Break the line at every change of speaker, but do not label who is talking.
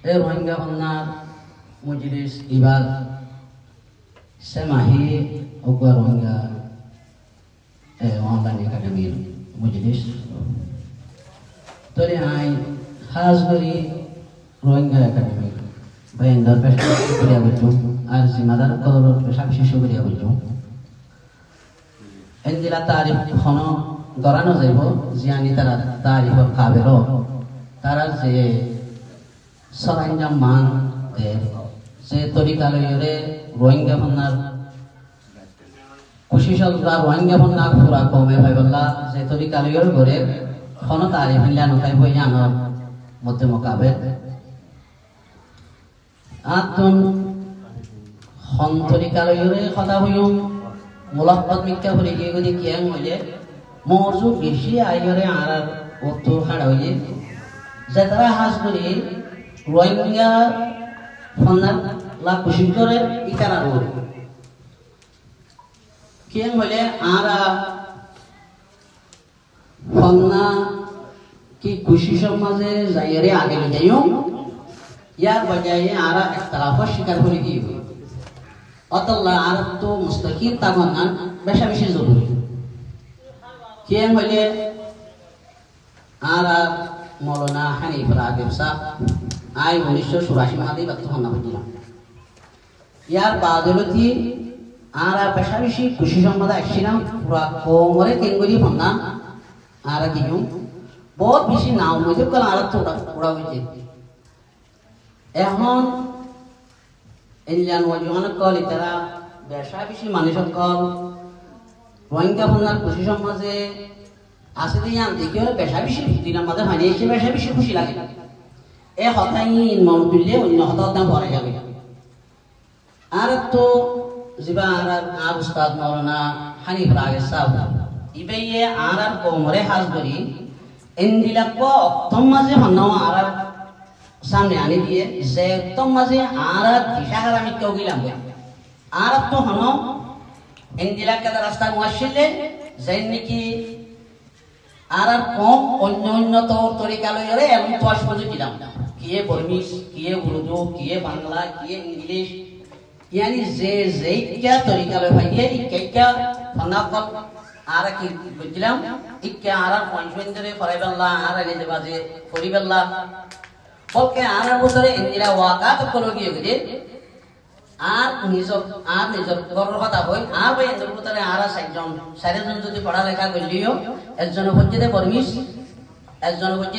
এই রোহিঙ্গা কন্যার মজলিস ইবাদ সেমাহি ওগুয়া রোহিঙ্গা অনলাইন একাডেমির মজলিস তরে আই খাস করি রোহিঙ্গা একাডেমি বাইন্দার পেশা করিয়া বলছুম আর জিম্মাদার কদর পেশা বিশেষ করিয়া বলছুম এনজিলা তারিফ খন দরানো যাইব জিয়ানি তারা তারিফর কাবের তারা যে সরঞ্জাম মান যে তরিকালয়রে রোহিঙ্গা ফন্নার কুশিসল বা রোহিঙ্গা ফন্না পুরা কমে ভাইবল্লা যে তরিকালয়র ঘরে খন তারিফ ইল্লা নতাই বই আনর মধ্যে মোকাবেল আতুন খন তরিকালয়রে কথা হইম মুলাক্কাত মিক্কা হলে গিয়ে গদি কিয়াং হইলে মরজু বেশি আইরে আর অত হাড় হইলে যে তারা হাজ করি রোহিঙ্গা ফন্নার লা কুশি করে ইকারা রোড কিয়াং হইলে আরা ফন্না কি খুশি সমাজে যাইরে আগে যাইও ইয়ার বজায়ে আরা একতলাফর শিকার করে গিয়ে অতল্লা আর তো মুস্তাকিম তামান্না বেশা বেশি জরুরি কিয়াং হইলে আরা মৌলানা হানিফ রাগিব সাহ আই 1984 মাদি বর্তমান না হইলাম ইয়ার বাদলতি আরা বেশা বেশি খুশি সম্মাদা আসছিলাম পুরা কোমরে কেঙ্গুরি ফন্না আরা কিয়ু বহুত বেশি নাও মধ্যে কল আরা তো ওড়া হইছে এখন ইন্ডিয়ান ওয়াজন কল ইতারা বেশা বেশি মানুষ কল রোহিঙ্গা ফন্নার খুশি সমাজে আছে দিয়ান দেখিও বেশা বেশি দিনের মধ্যে হয় এসে বেশা বেশি খুশি লাগে এ হতাই মন তুললে অন্য হতা পরে যাবে আর তো জিবা আর উস্তাদ মৌলানা হানিফ রাগিব সাহ ইবেয়ে আর কোমরে হাজ করি ইন্দিলাক অক্তম মাঝে হন্নাও আর সামনে আনি দিয়ে যে একদম মাঝে আর দিশাহার আমি কেউ গেলাম আর তো হন ইন্দিলাক কাদা রাস্তা মুয়াশিলে যাই নাকি আর কম অন্য অন্য তরিকালয়রে এমন তো আসবো গেলাম কিয়ে বর্মিস কিয়ে উর্দু কিয়ে বাংলা কিয়ে ইংলিশ ইয়ানি যে যেইটা তরিকালয় ভাইয়ে ইকেইটা ফনাকল আর কি বুঝলাম ইকে আর পঞ্চেন্দ্রে ফরাইবাল্লাহ আর এনে বাজে ফরিবাল্লাহ বলকে আর বছরে ইন্দিরা ওয়াকাত করো গিয়ে গদে আর নিজর গর্ব কথা হই আর ভাই এন্দ্র পুতরে আর সাইজন সাইজন যদি পড়ালেখা করলিও একজন হচ্ছে বর্মিস একজন হচ্ছে